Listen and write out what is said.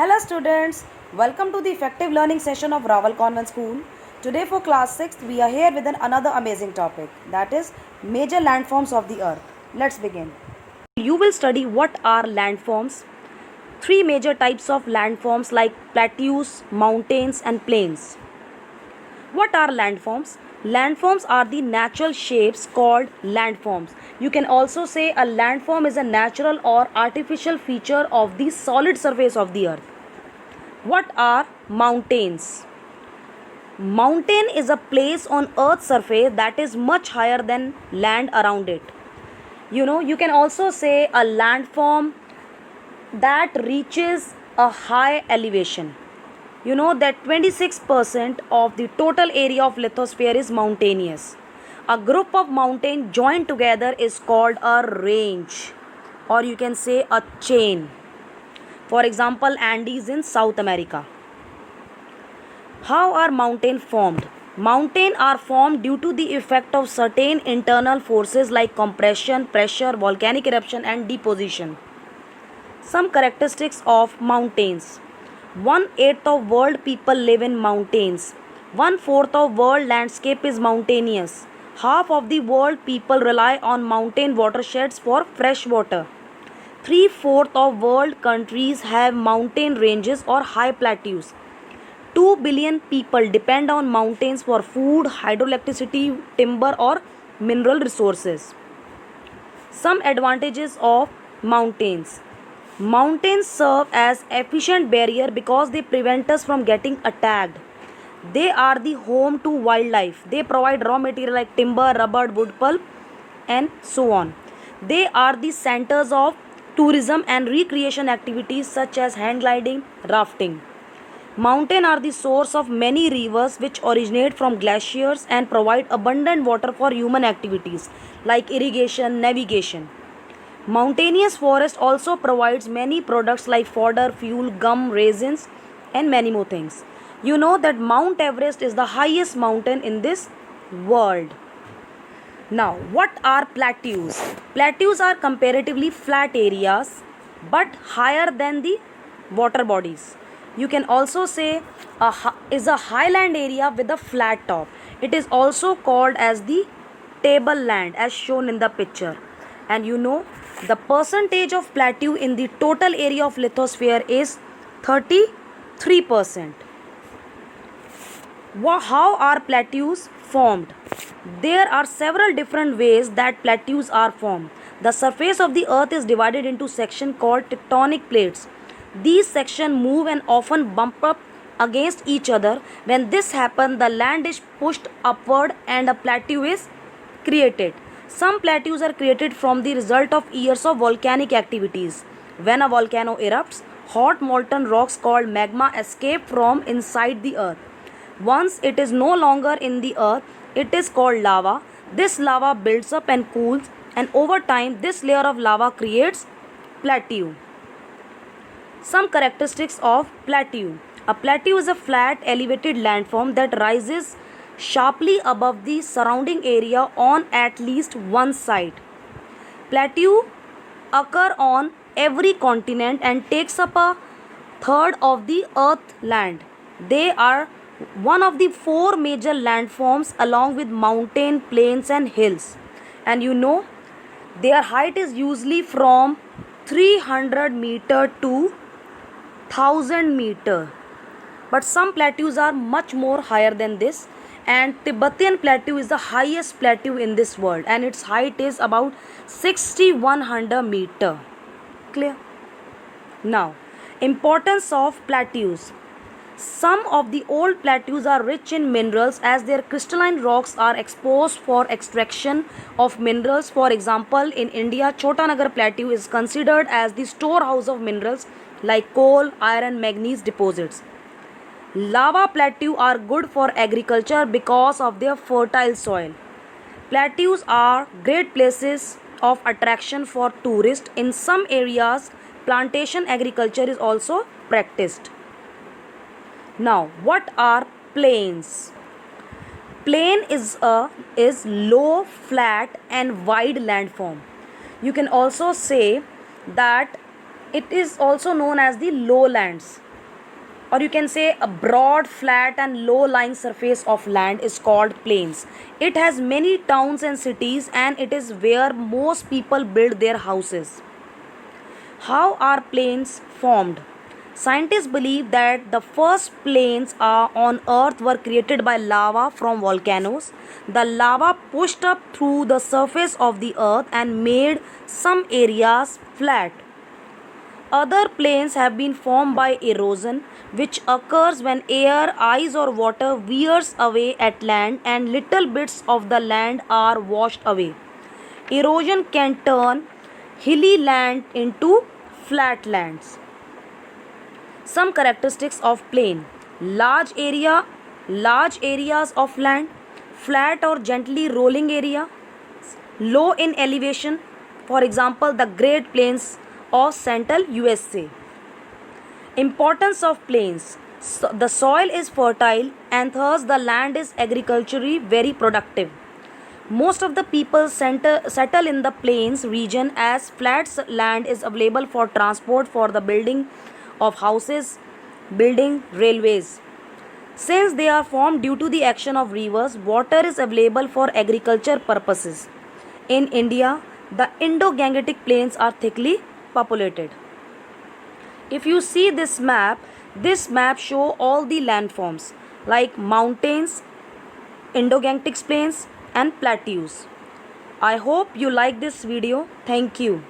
Hello students, welcome to the effective learning session of Raval Convent School. Today for class 6th we are here with another amazing topic, that is major landforms of the earth. Let's begin. You will study what are landforms. Three major types of landforms like plateaus, mountains and plains. What are landforms? Landforms are the natural shapes called landforms. You can also say a landform is a natural or artificial feature of the solid surface of the earth. What are mountains? Mountain is a place on earth's surface that is much higher than land around it. You can also say a landform that reaches a high elevation. You know that 26% of the total area of lithosphere is mountainous. A group of mountains joined together is called a range, or you can say a chain. For example, Andes in South America. How are mountains formed? Mountains are formed due to the effect of certain internal forces like compression, pressure, volcanic eruption and deposition. Some characteristics of mountains. 1/8 of world people live in mountains. 1/4 of world landscape is mountainous. Half of the world people rely on mountain watersheds for fresh water. 3/4 of world countries have mountain ranges or high plateaus. 2 billion people depend on mountains for food, hydroelectricity, timber or mineral resources. Some advantages of mountains. Mountains serve as efficient barrier because they prevent us from getting attacked. They are the home to wildlife. They provide raw material like timber, rubber, wood pulp and so on. They are the centers of tourism and recreation activities such as hang gliding, rafting. Mountains are the source of many rivers which originate from glaciers and provide abundant water for human activities like irrigation, navigation. Mountainous forest also provides many products like fodder, fuel, gum, resins and many more things. You know that Mount Everest is the highest mountain in this world. Now, what are plateaus? Plateaus are comparatively flat areas but higher than the water bodies. You can also say is a highland area with a flat top. It is also called as the tableland as shown in the picture. And you know the percentage of plateau in the total area of lithosphere is 33%. How are plateaus formed? There are several different ways that plateaus are formed. The surface of the earth is divided into sections called tectonic plates. These sections move and often bump up against each other. When this happens, the land is pushed upward and a plateau is created. Some plateaus are created from the result of years of volcanic activities. When a volcano erupts, hot molten rocks called magma escape from inside the earth. Once it is no longer in the earth, it is called lava. This lava builds up and cools, and over time this layer of lava creates plateau. Some characteristics of plateau. A plateau is a flat, elevated landform that rises sharply above the surrounding area on at least one side. Plateau occur on every continent and takes up a third of the earth land. They are one of the four major landforms along with mountain, plains and hills. And you know their height is usually from 300 meter to 1000 meter. But some plateaus are much more higher than this, and Tibetan plateau is the highest plateau in this world and its height is about 6100 meter. Clear? Now, importance of plateaus. Some of the old plateaus are rich in minerals as their crystalline rocks are exposed for extraction of minerals. For example, in India, Chotanagar plateau is considered as the storehouse of minerals like coal, iron, manganese deposits. Lava plateaus are good for agriculture because of their fertile soil. Plateaus are great places of attraction for tourists. In some areas, plantation agriculture is also practiced. Now, what are plains? Plain is low, flat and wide landform. You can also say that it is also known as the lowlands. or you can say a broad, flat and low-lying surface of land is called plains. It has many towns and cities, and it is where most people build their houses. How are plains formed? Scientists believe that the first plains on Earth were created by lava from volcanoes. The lava pushed up through the surface of the Earth and made some areas flat. Other plains have been formed by erosion, which occurs when air, ice, or water wears away at land and little bits of the land are washed away. Erosion can turn hilly land into flat lands. Some characteristics of plain: large areas of land, flat or gently rolling area, low in elevation, for example the Great Plains of central USA. Importance of plains: the soil is fertile and thus the land is agriculturally very productive. Most of the people settle in the plains region as flat land is available for transport for the building of houses, building railways. Since they are formed due to the action of rivers, water is available for agriculture purposes. In India, the Indo-Gangetic plains are thickly populated. If you see this map show all the landforms like mountains, Indo-Gangetic plains and plateaus. I hope you like this video. Thank you.